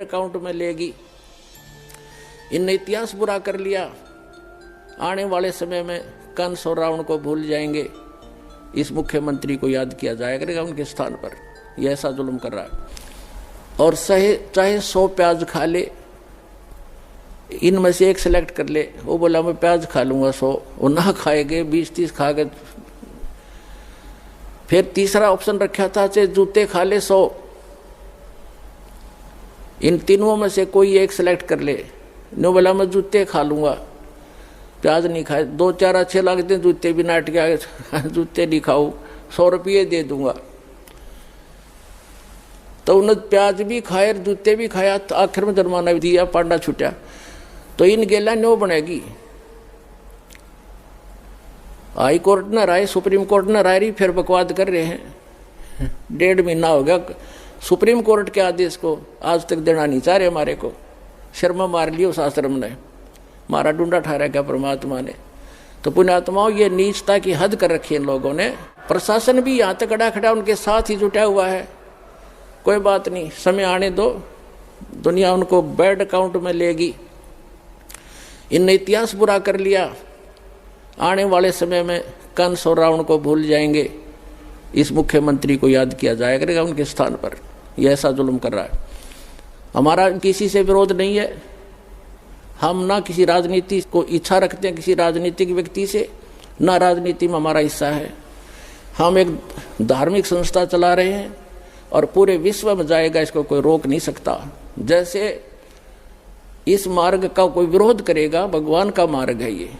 Account में लेगी। इनने इतिहास बुरा कर लिया, आने वाले समय में कंस और रावण को भूल जाएंगे, इस मुख्यमंत्री को याद किया जाया करेगा उनके स्थान पर। यह ऐसा जुल्म कर रहा है। और चाहे 100 प्याज खा ले, इनमें से एक सिलेक्ट कर ले। वो बोला मैं प्याज खा लूंगा 100, वो ना खाएंगे 20-30 खा गए। फिर तीसरा ऑप्शन रखा था चाहे जूते खा ले 100, इन तीनों में से कोई एक सिलेक्ट कर ले। नो बोला मैं जूते खा लूंगा, प्याज नहीं खाए। 2-4 अच्छे लगते हैं जूते भी, नाट के आगे जूते नहीं खाऊ, 100 रुपये दे दूंगा। तो उन्होंने प्याज भी खाए जूते भी खाया, तो आखिर में जुर्माना भी दिया, पांडा छुटा। तो इन गेला नो बनेगी। हाई कोर्ट न राय, सुप्रीम कोर्ट न राय रही, फिर बकवाद कर रहे हैं। 1.5 महीना हो गया सुप्रीम कोर्ट के आदेश को आज तक देना नहीं चाह रहे हमारे को। शर्मा मार लियो शास्त्रम ने, मारा डूंडा ठहरा क्या परमात्मा ने। तो पुण्यात्माओं, ये नीचता की हद कर रखी है इन लोगों ने। प्रशासन भी यहाँ तक खड़ा खड़ा उनके साथ ही जुटा हुआ है। कोई बात नहीं, समय आने दो, दुनिया उनको बैड अकाउंट में लेगी। इनने इतिहास बुरा कर लिया, आने वाले समय में कंस और रावण को भूल जाएंगे, इस मुख्यमंत्री को याद किया जाया करेगा उनके स्थान पर। यह ऐसा जुल्म कर रहा है। हमारा किसी से विरोध नहीं है, हम ना किसी राजनीति को इच्छा रखते हैं किसी राजनीतिक व्यक्ति से, ना राजनीति में हमारा हिस्सा है। हम एक धार्मिक संस्था चला रहे हैं और पूरे विश्व में जाएगा, इसको कोई रोक नहीं सकता। जैसे इस मार्ग का कोई विरोध करेगा, भगवान का मार्ग है ये,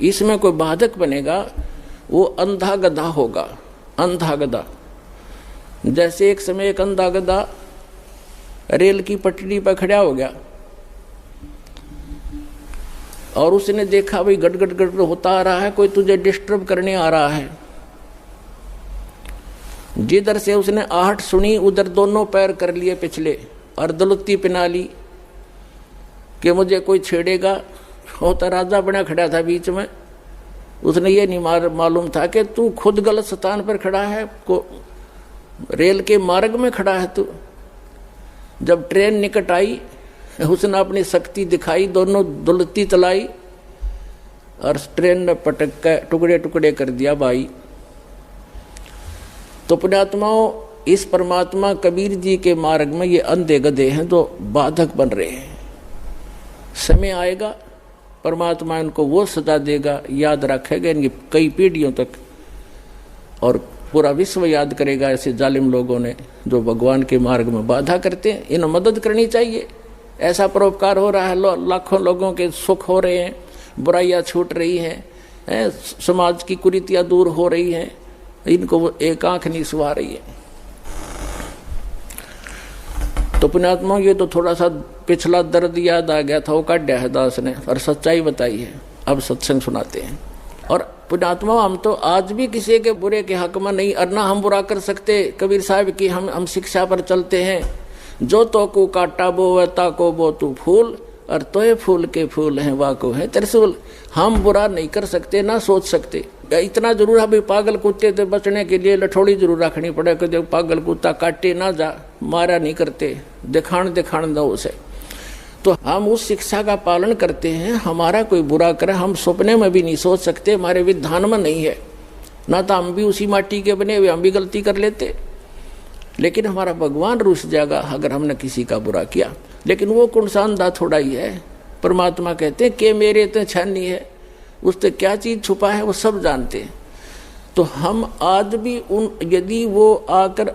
इसमें कोई बाधक बनेगा वो अंधा गधा होगा। अंधा गधा, जैसे एक समय एक अंधा गधा रेल की पटरी पर खड़ा हो गया और उसने देखा भाई गट गट गट होता आ रहा है, कोई तुझे डिस्टर्ब करने आ रहा है। जिधर से उसने आहट सुनी उधर दोनों पैर कर लिए पिछले और दलुत्ती पिना ली कि मुझे कोई छेड़ेगा। होता राजा बना खड़ा था बीच में, उसने ये नहीं मालूम था कि तू खुद गलत स्थान पर खड़ा है, को रेल के मार्ग में खड़ा है तू। जब ट्रेन निकट आई उसने अपनी शक्ति दिखाई, दोनों दुलती चलाई और ट्रेन ने पटक कर टुकड़े टुकड़े कर दिया भाई। तो पुण्यात्माओं, इस परमात्मा कबीर जी के मार्ग में ये अंधे गधे हैं जो बाधक बन रहे हैं। समय आएगा परमात्मा इनको वो सजा देगा, याद रखेगा इनकी कई पीढ़ियों तक, और पूरा विश्व याद करेगा ऐसे जालिम लोगों ने जो भगवान के मार्ग में बाधा करते हैं। इन्हें मदद करनी चाहिए। ऐसा परोपकार हो रहा है, लाखों लोगों के सुख हो रहे हैं, बुराइयां छूट रही हैं, समाज की कुरीतियां दूर हो रही हैं, इनको एक आंख नहीं सुहा रही है। तो पुण्यात्मा, ये तो थोड़ा सा पिछला दर्द याद आ गया था, वो काढ़ा है दास ने और सच्चाई बताई है। अब सत्संग सुनाते हैं। और पुण्यात्मा, हम तो आज भी किसी के बुरे के हक में नहीं, और ना हम बुरा कर सकते। कबीर साहब की हम शिक्षा पर चलते हैं, जो तो को काटा बो ता को बो तू फूल, और तोय फूल के फूल हैं वाह को है त्रिशूल। हम बुरा नहीं कर सकते, ना सोच सकते। इतना जरूर है पागल कुत्ते से बचने के लिए लठोड़ी जरूर रखनी पड़े कि पागल कुत्ता काटे ना जा, मारा नहीं करते, दिखाण दो उसे। तो हम उस शिक्षा का पालन करते हैं। हमारा कोई बुरा करे हम सपने में भी नहीं सोच सकते, हमारे विधान में नहीं है। ना तो हम भी उसी माटी के बने हुए, हम भी गलती कर लेते। लेकिन हमारा भगवान रुस जाएगा अगर हमने किसी का बुरा किया। लेकिन वो कुणसानदा थोड़ा ही है। परमात्मा कहते हैं कि मेरे तो छानी है, उससे क्या चीज छुपा है वो सब जानते हैं। तो हम आज भी यदि वो आकर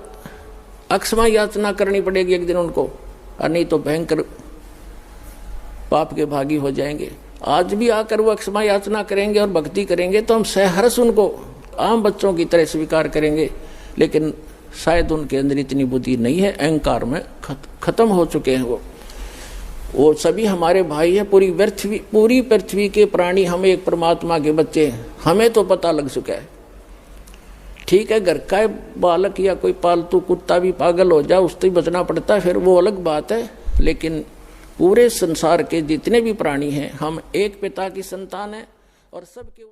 अक्षमा याचना करनी पड़ेगी एक दिन उनको, और नहीं तो भयंकर पाप के भागी हो जाएंगे। आज भी आकर वो अक्षमा याचना करेंगे और भक्ति करेंगे तो हम सहर्ष उनको आम बच्चों की तरह स्वीकार करेंगे। लेकिन शायद उनके अंदर इतनी बुद्धि नहीं है, अहंकार में खत्म हो चुके हैं वो सभी हमारे भाई हैं। पूरी पृथ्वी के प्राणी हम एक परमात्मा के बच्चे हैं, हमें तो पता लग चुका है। ठीक है, घर का बालक या कोई पालतू कुत्ता भी पागल हो जाए उससे बचना पड़ता है, फिर वो अलग बात है। लेकिन पूरे संसार के जितने भी प्राणी हैं, हम एक पिता की संतान हैं और सबके